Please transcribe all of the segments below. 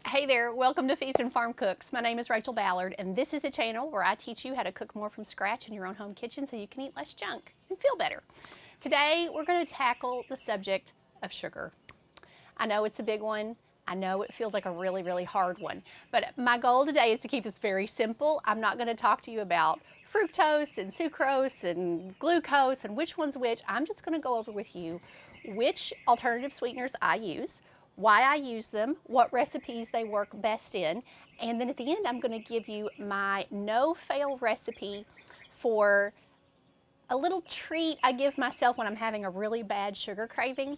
Hey there, welcome to Feast and Farm Cooks. My name is Rachel Ballard, and this is a channel where I teach you how to cook more from scratch in your own home kitchen so you can eat less junk and feel better. Today, we're going to tackle the subject of sugar. I know it's a big one. I know it feels like a really, really hard one, but my goal today is to keep this very simple. I'm not going to talk to you about fructose and sucrose and glucose and which one's which. I'm just going to go over with you which alternative sweeteners I use, why I use them, what recipes they work best in, and then at the end I'm going to give you my no-fail recipe for a little treat I give myself when I'm having a really bad sugar craving.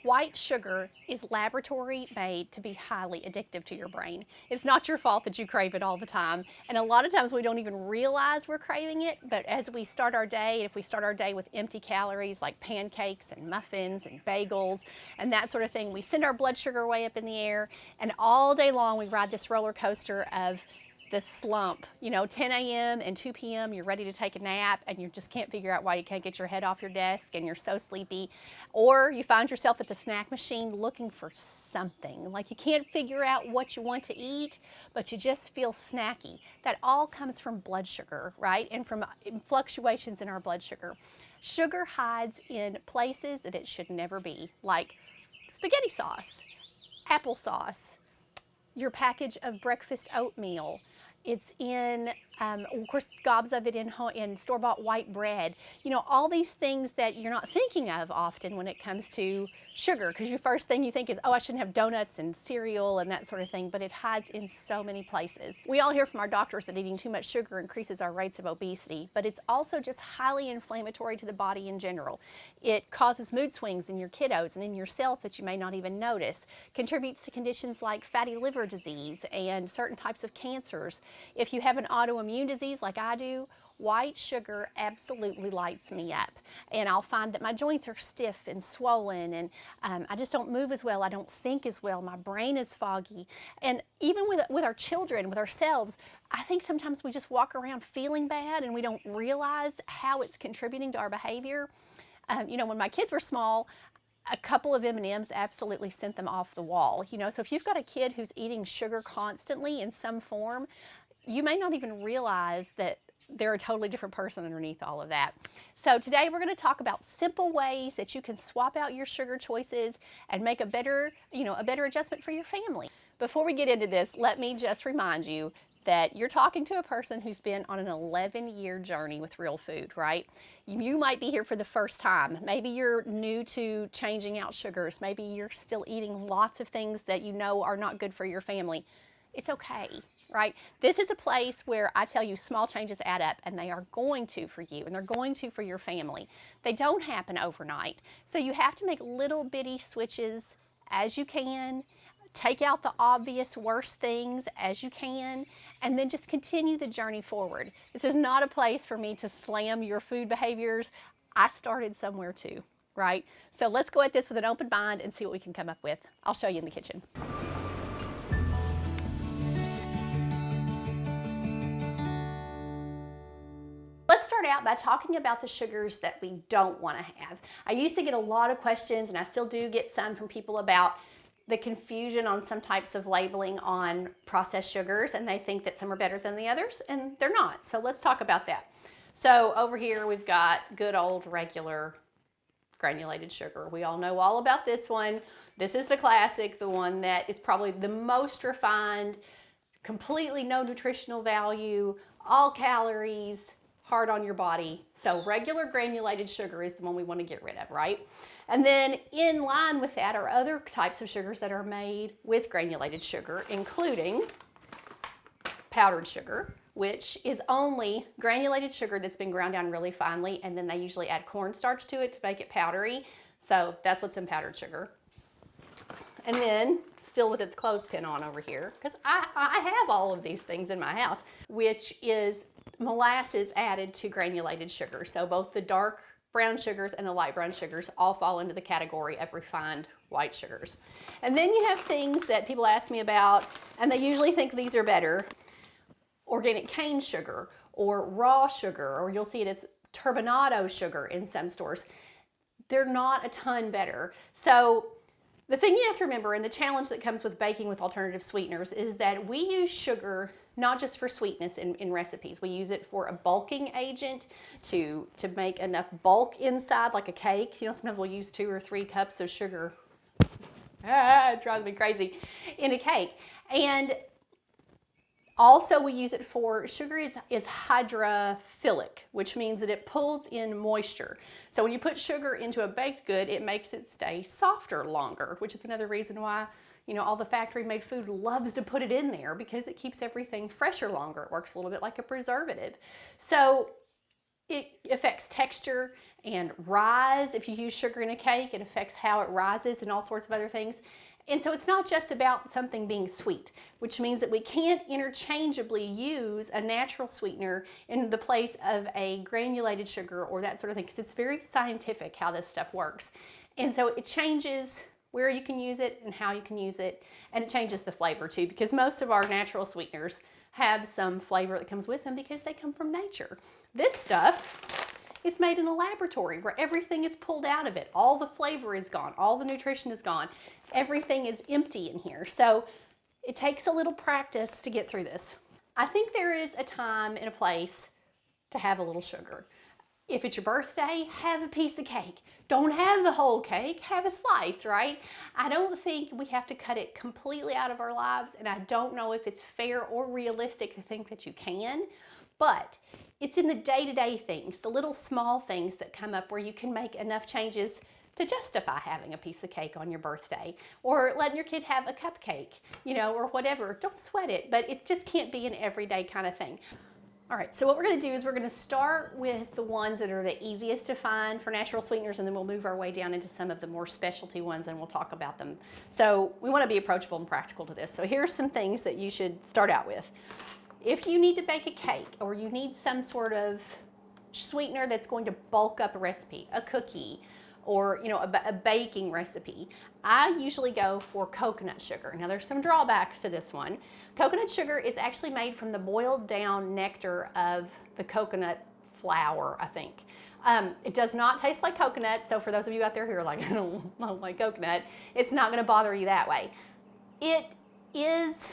White sugar is laboratory made to be highly addictive to your brain. It's not your fault that you crave it all the time. And a lot of times we don't even realize we're craving it, but as we start our day, if we start our day with empty calories like pancakes and muffins and bagels and that sort of thing, we send our blood sugar way up in the air, and all day long we ride this roller coaster of this slump. 10 a.m. and 2 p.m. you're ready to take a nap and you just can't figure out why you can't get your head off your desk and you're so sleepy. Or you find yourself at the snack machine looking for something. Like you can't figure out what you want to eat, but you just feel snacky. That all comes from blood sugar, right? And from fluctuations in our blood sugar. Sugar hides in places that it should never be, like spaghetti sauce, applesauce, your package of breakfast oatmeal. It's in, of course, gobs of it in store-bought white bread. All these things that you're not thinking of often when it comes to sugar, because your first thing you think is, oh, I shouldn't have donuts and cereal and that sort of thing, but it hides in so many places. We all hear from our doctors that eating too much sugar increases our rates of obesity, but it's also just highly inflammatory to the body in general. It causes mood swings in your kiddos and in yourself that you may not even notice, contributes to conditions like fatty liver disease and certain types of cancers. If you have an autoimmune disease like I do, white sugar absolutely lights me up. And I'll find that my joints are stiff and swollen, and I just don't move as well. I don't think as well. My brain is foggy. And even with our children, with ourselves, I think sometimes we just walk around feeling bad and we don't realize how it's contributing to our behavior. When my kids were small, a couple of M&Ms absolutely sent them off the wall. So if you've got a kid who's eating sugar constantly in some form, you may not even realize that they're a totally different person underneath all of that. So today we're going to talk about simple ways that you can swap out your sugar choices and make a better adjustment for your family. Before we get into this, let me just remind you that you're talking to a person who's been on an 11-year journey with real food, right? You might be here for the first time. Maybe you're new to changing out sugars. Maybe you're still eating lots of things that you know are not good for your family. It's okay, right? This is a place where I tell you small changes add up, and they are going to for you, and they're going to for your family. They don't happen overnight. So you have to make little bitty switches as you can. Take out the obvious worst things as you can, and then just continue the journey forward. This is not a place for me to slam your food behaviors. I started somewhere too, right? So let's go at this with an open mind and see what we can come up with. I'll show you in the kitchen. Let's start out by talking about the sugars that we don't want to have. I used to get a lot of questions, and I still do get some from people about the confusion on some types of labeling on processed sugars, and they think that some are better than the others, and they're not. So let's talk about that. So over here we've got good old regular granulated sugar. We all know all about this one. This is the classic, the one that is probably the most refined, completely no nutritional value, all calories, hard on your body. So regular granulated sugar is the one we want to get rid of, right? And then in line with that are other types of sugars that are made with granulated sugar, including powdered sugar, which is only granulated sugar that's been ground down really finely, and then they usually add cornstarch to it to make it powdery. So that's what's in powdered sugar. And then, still with its clothespin on over here, because I have all of these things in my house, which is molasses added to granulated sugar. So both the dark brown sugars and the light brown sugars all fall into the category of refined white sugars. And then you have things that people ask me about, and they usually think these are better. Organic cane sugar, or raw sugar, or you'll see it as turbinado sugar in some stores. They're not a ton better. So The thing you have to remember, and the challenge that comes with baking with alternative sweeteners, is that we use sugar not just for sweetness in recipes. We use it for a bulking agent to make enough bulk inside, like a cake. You know, sometimes we'll use 2 or 3 cups of sugar. It drives me crazy in a cake. And also we use it for, sugar is hydrophilic, which means that it pulls in moisture. So when you put sugar into a baked good, it makes it stay softer longer, which is another reason why, you know, all the factory made food loves to put it in there, because it keeps everything fresher longer. It works a little bit like a preservative. So it affects texture and rise. If you use sugar in a cake, it affects how it rises and all sorts of other things. And so it's not just about something being sweet, which means that we can't interchangeably use a natural sweetener in the place of a granulated sugar or that sort of thing, because it's very scientific how this stuff works. And so it changes where you can use it and how you can use it, and it changes the flavor too, because most of our natural sweeteners have some flavor that comes with them because they come from nature. This stuff is made in a laboratory where everything is pulled out of it. All the flavor is gone. All the nutrition is gone. Everything is empty in here. So it takes a little practice to get through this. I think there is a time and a place to have a little sugar. If it's your birthday, have a piece of cake. Don't have the whole cake, have a slice, right? I don't think we have to cut it completely out of our lives, and I don't know if it's fair or realistic to think that you can, but it's in the day-to-day things, the little small things that come up where you can make enough changes to justify having a piece of cake on your birthday, or letting your kid have a cupcake, you know, or whatever. Don't sweat it, but it just can't be an everyday kind of thing. All right, so what we're going to do is we're going to start with the ones that are the easiest to find for natural sweeteners, and then we'll move our way down into some of the more specialty ones, and we'll talk about them. So we want to be approachable and practical to this. So here's some things that you should start out with. If you need to bake a cake, or you need some sort of sweetener that's going to bulk up a recipe, a cookie, or you know, a baking recipe, I usually go for coconut sugar. Now there's some drawbacks to this one. Coconut sugar is actually made from the boiled down nectar of the coconut flower, I think. It does not taste like coconut, so for those of you out there who are like, I don't like coconut, it's not going to bother you that way. It is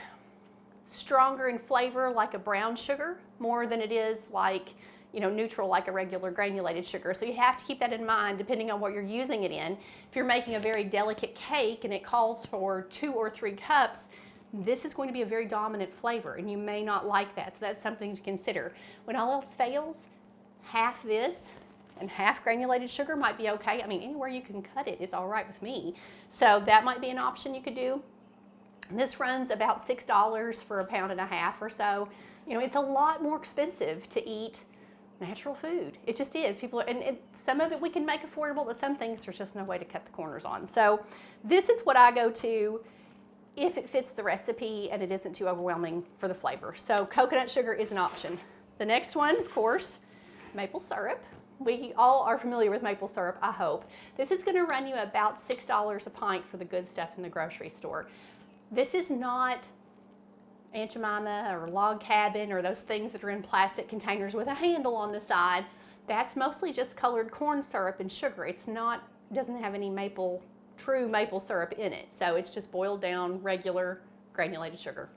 stronger in flavor like a brown sugar, more than it is like, you know, neutral like a regular granulated sugar. So you have to keep that in mind depending on what you're using it in. If you're making a very delicate cake and it calls for 2 or 3 cups, this is going to be a very dominant flavor, and you may not like that. So that's something to consider. When all else fails, half this and half granulated sugar might be okay. I mean, anywhere you can cut it is all right with me. So that might be an option you could do. This runs about $6 for 1.5 pounds or so. You know, it's a lot more expensive to eat natural food. It just is. People are, and some of it we can make affordable, but some things there's just no way to cut the corners on. So this is what I go to if it fits the recipe and it isn't too overwhelming for the flavor. So coconut sugar is an option. The next one, of course, maple syrup. We all are familiar with maple syrup, I hope. This is going to run you about $6 a pint for the good stuff in the grocery store. This is not Aunt Jemima or Log Cabin or those things that are in plastic containers with a handle on the side. That's mostly just colored corn syrup and sugar. It's not, doesn't have any true maple syrup in it. So it's just boiled down regular granulated sugar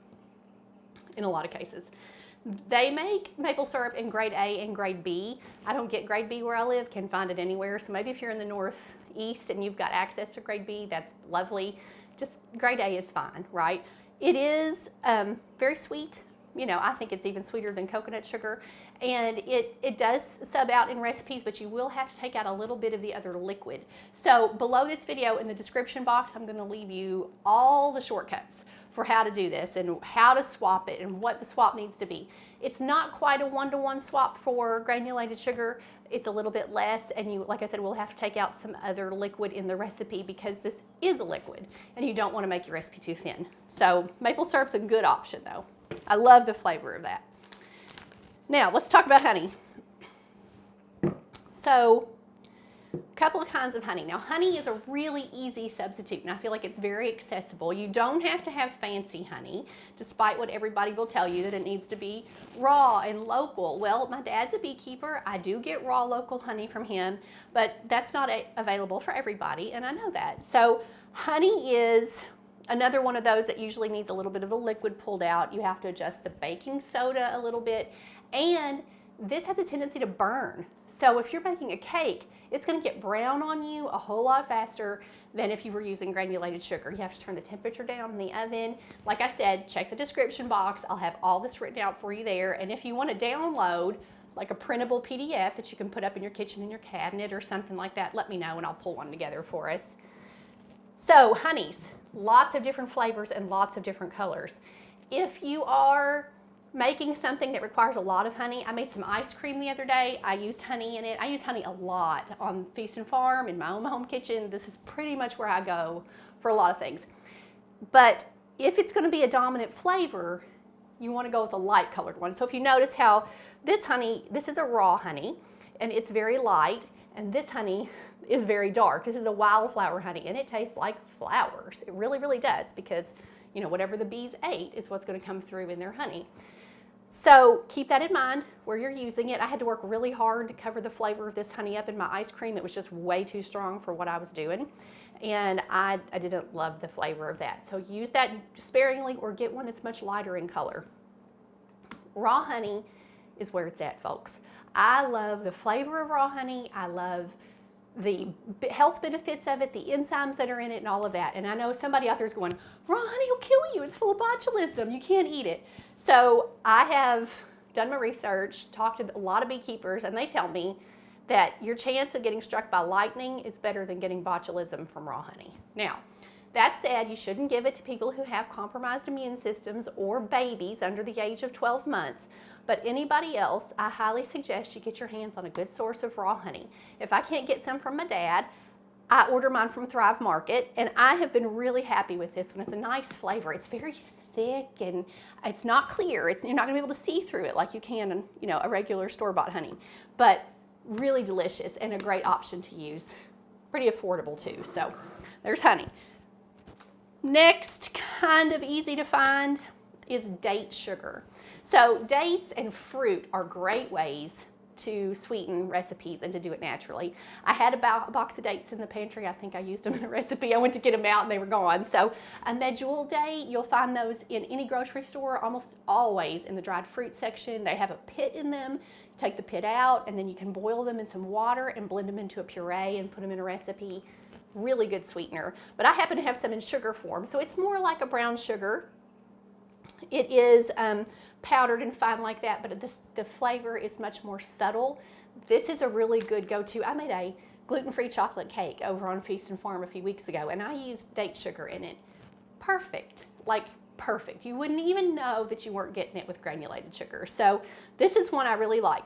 in a lot of cases. They make maple syrup in grade A and grade B. I don't get grade B where I live, can find it anywhere. So maybe if you're in the Northeast and you've got access to grade B, that's lovely. Just grade A is fine, right? It is very sweet. You know, I think it's even sweeter than coconut sugar. And it does sub out in recipes, but you will have to take out a little bit of the other liquid. So below this video in the description box, I'm going to leave you all the shortcuts for how to do this and how to swap it and what the swap needs to be. It's not quite a one-to-one swap for granulated sugar. It's a little bit less, and you, like I said, will have to take out some other liquid in the recipe because this is a liquid and you don't want to make your recipe too thin. So maple syrup's a good option though. I love the flavor of that. Now let's talk about honey. So a couple of kinds of honey. Now honey is a really easy substitute, and I feel like it's very accessible. You don't have to have fancy honey, despite what everybody will tell you that it needs to be raw and local. Well, my dad's a beekeeper. I do get raw local honey from him, but that's not available for everybody, and I know that. So Honey is another one of those that usually needs a little bit of the liquid pulled out. You have to adjust the baking soda a little bit, and this has a tendency to burn. So if you're making a cake, it's going to get brown on you a whole lot faster than if you were using granulated sugar. You have to turn the temperature down in the oven. Like I said, check the description box. I'll have all this written out for you there. And if you want to download like a printable PDF that you can put up in your kitchen in your cabinet or something like that, let me know and I'll pull one together for us. So honeys, lots of different flavors and lots of different colors. If you are making something that requires a lot of honey, I made some ice cream the other day. I used honey in it. I use honey a lot on Feast and Farm, in my own home kitchen. This is pretty much where I go for a lot of things. But if it's going to be a dominant flavor, you want to go with a light colored one. So if you notice how this honey, this is a raw honey, and it's very light, and this honey is very dark. This is a wildflower honey, and it tastes like flowers. It really, really does, because you know, whatever the bees ate is what's going to come through in their honey. So keep that in mind where you're using it. I had to work really hard to cover the flavor of this honey up in my ice cream. It was just way too strong for what I was doing. And I didn't love the flavor of that. So use that sparingly or get one that's much lighter in color. Raw honey is where it's at, folks. I love the flavor of raw honey. I love the health benefits of it, the enzymes that are in it, and all of that. And I know somebody out there is going, raw honey will kill you. It's full of botulism. You can't eat it. So I have done my research, talked to a lot of beekeepers, and they tell me that your chance of getting struck by lightning is better than getting botulism from raw honey. Now, that said, you shouldn't give it to people who have compromised immune systems or babies under the age of 12 months. But anybody else, I highly suggest you get your hands on a good source of raw honey. If I can't get some from my dad, I order mine from Thrive Market, and I have been really happy with this one. It's a nice flavor. It's very thick and it's not clear. You're not going to be able to see through it like you can in, you know, a regular store-bought honey. But really delicious and a great option to use. Pretty affordable too. So there's honey. Next, kind of easy to find, is date sugar. So dates and fruit are great ways to sweeten recipes and to do it naturally. I had a box of dates in the pantry. I think I used them in a recipe. I went to get them out and they were gone. So a medjool date, you'll find those in any grocery store, almost always in the dried fruit section. They have a pit in them. Take the pit out and then you can boil them in some water and blend them into a puree and put them in a recipe. Really good sweetener. But I happen to have some in sugar form, so it's more like a brown sugar. It is powdered and fine like that, but the flavor is much more subtle. This is a really good go-to. I made a gluten-free chocolate cake over on Feast and Farm a few weeks ago, and I used date sugar in it. Perfect, like perfect. You wouldn't even know that you weren't getting it with granulated sugar. So this is one I really like.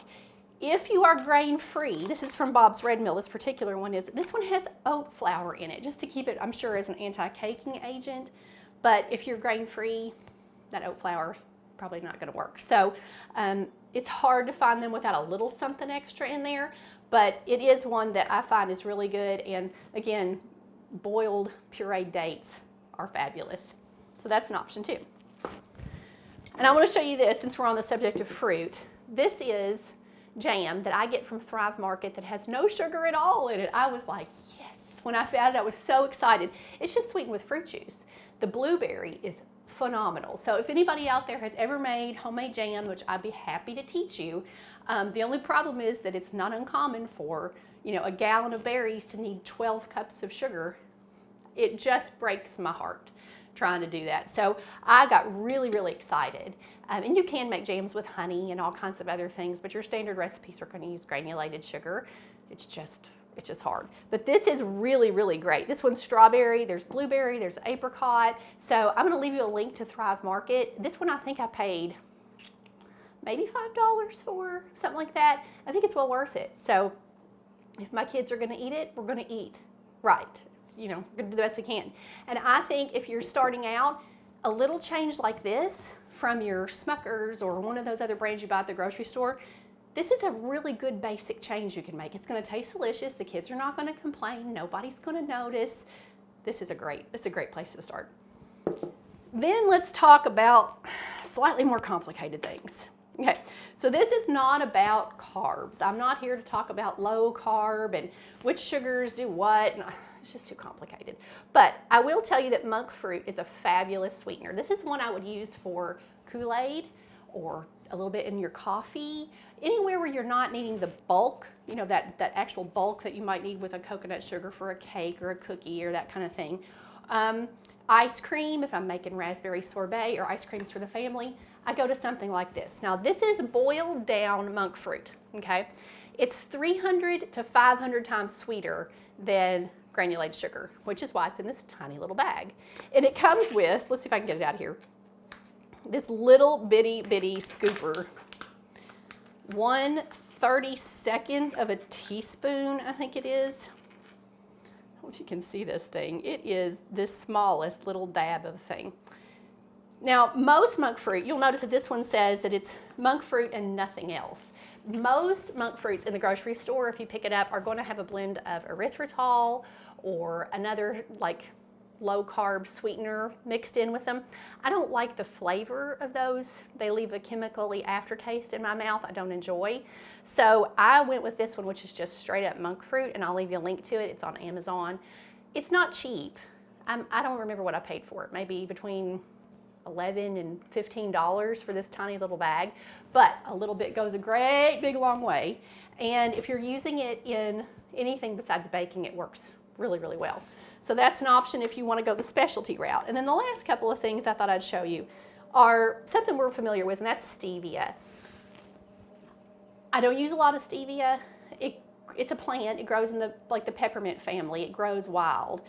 If you are grain-free, this is from Bob's Red Mill, this particular one is, this one has oat flour in it, just to keep it, I'm sure, as an anti-caking agent. But if you're grain-free, that oat flour probably not going to work. So it's hard to find them without a little something extra in there, but it is one that I find is really good. And again, boiled pureed dates are fabulous. So that's an option too. And I want to show you this since we're on the subject of fruit. This is jam that I get from Thrive Market that has no sugar at all in it. I was like, yes. When I found it, I was so excited. It's just sweetened with fruit juice. The blueberry is phenomenal. So if anybody out there has ever made homemade jam, which I'd be happy to teach you, the only problem is that it's not uncommon for, you know, a gallon of berries to need 12 cups of sugar. It just breaks my heart trying to do that. So I got really, really excited. And you can make jams with honey and all kinds of other things, but your standard recipes are going to use granulated sugar. It's just hard. But this is really, really great. This one's strawberry, there's blueberry, there's apricot. So I'm gonna leave you a link to Thrive Market. This one I think I paid maybe $5 for, something like that. I think it's well worth it. So if my kids are gonna eat it, we're gonna eat right. You know, we're gonna do the best we can. And I think if you're starting out, a little change like this from your Smuckers or one of those other brands you buy at the grocery store, this is a really good basic change you can make. It's going to taste delicious. The kids are not going to complain. Nobody's going to notice. It's a great place to start. Then let's talk about slightly more complicated things. Okay, so this is not about carbs. I'm not here to talk about low carb and which sugars do what. It's just too complicated. But I will tell you that monk fruit is a fabulous sweetener. This is one I would use for Kool-Aid or a little bit in your coffee, anywhere where you're not needing the bulk, you know, that actual bulk that you might need with a coconut sugar for a cake or a cookie or that kind of thing. Ice cream, if I'm making raspberry sorbet or ice creams for the family, I go to something like this. Now this is boiled down monk fruit, okay? It's 300 to 500 times sweeter than granulated sugar, which is why it's in this tiny little bag. And it comes with, let's see if I can get it out of here, this little bitty scooper, 1/32 of a teaspoon, I think it is. I don't know if you can see this thing. It is this smallest little dab of a thing. Now, most monk fruit, you'll notice that this one says that it's monk fruit and nothing else. Most monk fruits in the grocery store, if you pick it up, are going to have a blend of erythritol or another like low-carb sweetener mixed in with them. I don't like the flavor of those. They leave a chemically aftertaste in my mouth I don't enjoy. So I went with this one, which is just straight up monk fruit, and I'll leave you a link to it. It's on Amazon. It's not cheap. I don't remember what I paid for it. Maybe between $11 and $15 for this tiny little bag, but a little bit goes a great big long way. And if you're using it in anything besides baking, it works really, really well. So that's an option if you want to go the specialty route. And then the last couple of things I thought I'd show you are something we're familiar with, and that's stevia. I don't use a lot of stevia. It's a plant. It grows in the peppermint family. It grows wild.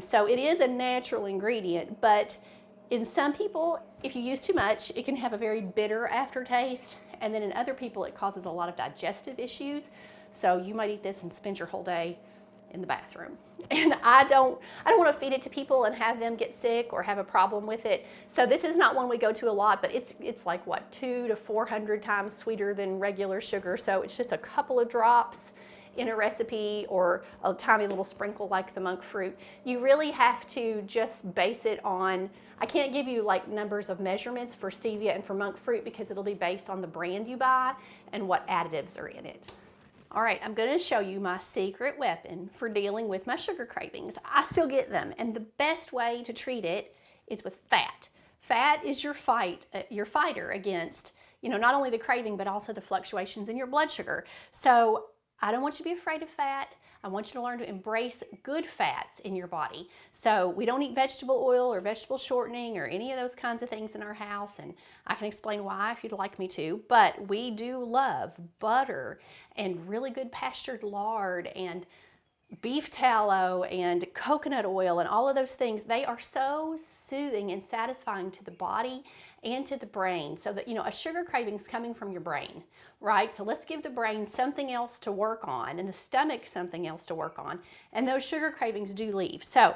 So it is a natural ingredient, but in some people, if you use too much, it can have a very bitter aftertaste. And then in other people, it causes a lot of digestive issues. So you might eat this and spend your whole day in the bathroom. And I don't want to feed it to people and have them get sick or have a problem with it. So this is not one we go to a lot, but it's like what, 200 to 400 times sweeter than regular sugar. So it's just a couple of drops in a recipe or a tiny little sprinkle like the monk fruit. You really have to just base it on, I can't give you like numbers of measurements for stevia and for monk fruit because it'll be based on the brand you buy and what additives are in it. All right, I'm going to show you my secret weapon for dealing with my sugar cravings. I still get them, and the best way to treat it is with fat. Fat is your fighter against, you know, not only the craving, but also the fluctuations in your blood sugar. So I don't want you to be afraid of fat. I want you to learn to embrace good fats in your body. So we don't eat vegetable oil or vegetable shortening or any of those kinds of things in our house, and I can explain why if you'd like me to, but we do love butter and really good pastured lard and beef tallow and coconut oil and all of those things. They are so soothing and satisfying to the body and to the brain, so that, you know, a sugar craving is coming from your brain, right? So let's give the brain something else to work on and the stomach something else to work on, and those sugar cravings do leave. So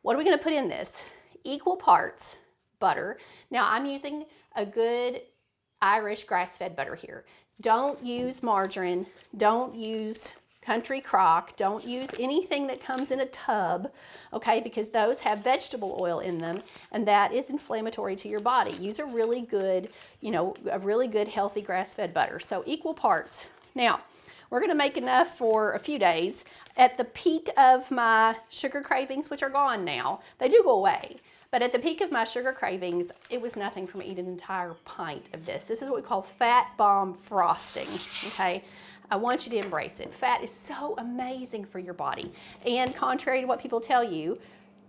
what are we going to put in this? Equal parts butter. Now I'm using a good Irish grass-fed butter here. Don't use margarine. Don't use country crock. Don't use anything that comes in a tub, okay, because those have vegetable oil in them, and that is inflammatory to your body. Use a really good, you know, a really good healthy grass-fed butter. So equal parts. Now, we're going to make enough for a few days. At the peak of my sugar cravings, which are gone now, they do go away, but at the peak of my sugar cravings, it was nothing for me to eat an entire pint of this. This is what we call fat bomb frosting, okay? I want you to embrace it. Fat is so amazing for your body. And contrary to what people tell you,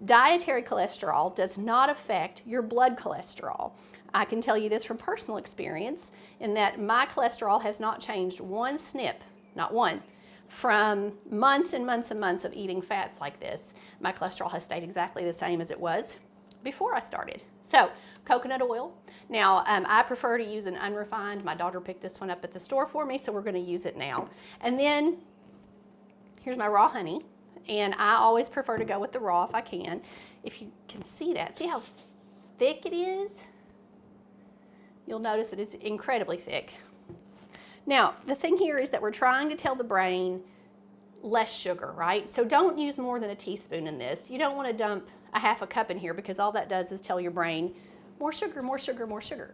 dietary cholesterol does not affect your blood cholesterol. I can tell you this from personal experience, in that my cholesterol has not changed one snip, not one, from months and months and months of eating fats like this. My cholesterol has stayed exactly the same as it was before I started. So, coconut oil. Now, I prefer to use an unrefined. My daughter picked this one up at the store for me, so we're going to use it now. And then, here's my raw honey. And I always prefer to go with the raw if I can. If you can see that, see how thick it is? You'll notice that it's incredibly thick. Now, the thing here is that we're trying to tell the brain less sugar, right? So don't use more than a teaspoon in this. You don't want to dump a half a cup in here, because all that does is tell your brain more sugar, more sugar, more sugar.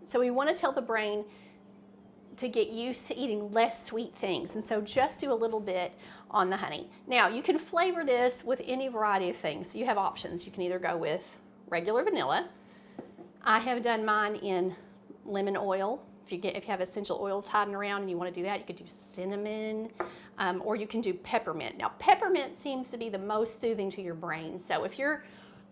So we want to tell the brain to get used to eating less sweet things. And so just do a little bit on the honey. Now you can flavor this with any variety of things. So you have options. You can either go with regular vanilla. I have done mine in lemon oil. If you have essential oils hiding around and you want to do that, you could do cinnamon, or you can do peppermint. Now peppermint seems to be the most soothing to your brain. So if you're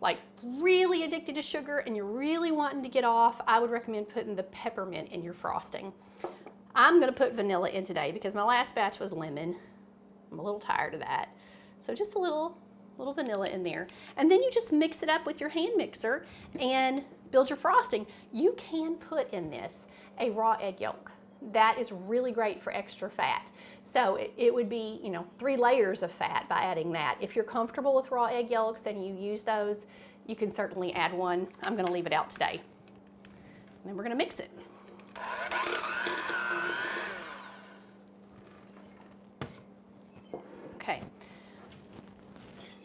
like really addicted to sugar and you're really wanting to get off, I would recommend putting the peppermint in your frosting. I'm gonna put vanilla in today because my last batch was lemon. I'm a little tired of that. So just a little vanilla in there. And then you just mix it up with your hand mixer and build your frosting. You can put in this a raw egg yolk. That is really great for extra fat. So it would be, 3 layers of fat by adding that. If you're comfortable with raw egg yolks and you use those, you can certainly add one. I'm gonna leave it out today. And then we're gonna mix it. Okay.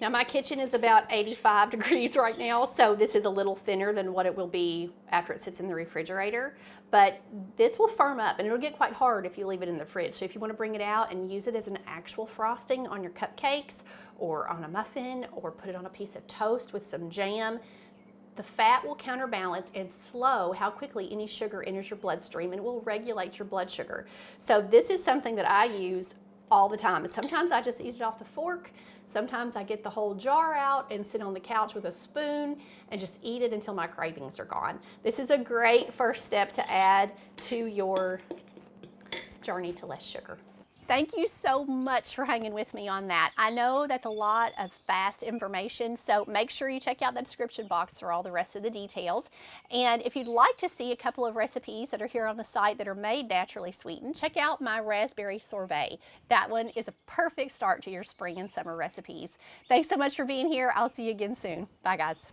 Now my kitchen is about 85 degrees right now, so this is a little thinner than what it will be after it sits in the refrigerator, but this will firm up and it'll get quite hard if you leave it in the fridge. So if you want to bring it out and use it as an actual frosting on your cupcakes or on a muffin or put it on a piece of toast with some jam, the fat will counterbalance and slow how quickly any sugar enters your bloodstream, and it will regulate your blood sugar. So this is something that I use all the time. And sometimes I just eat it off the fork. Sometimes I get the whole jar out and sit on the couch with a spoon and just eat it until my cravings are gone. This is a great first step to add to your journey to less sugar. Thank you so much for hanging with me on that. I know that's a lot of fast information, so make sure you check out the description box for all the rest of the details. And if you'd like to see a couple of recipes that are here on the site that are made naturally sweetened, check out my raspberry sorbet. That one is a perfect start to your spring and summer recipes. Thanks so much for being here. I'll see you again soon. Bye, guys.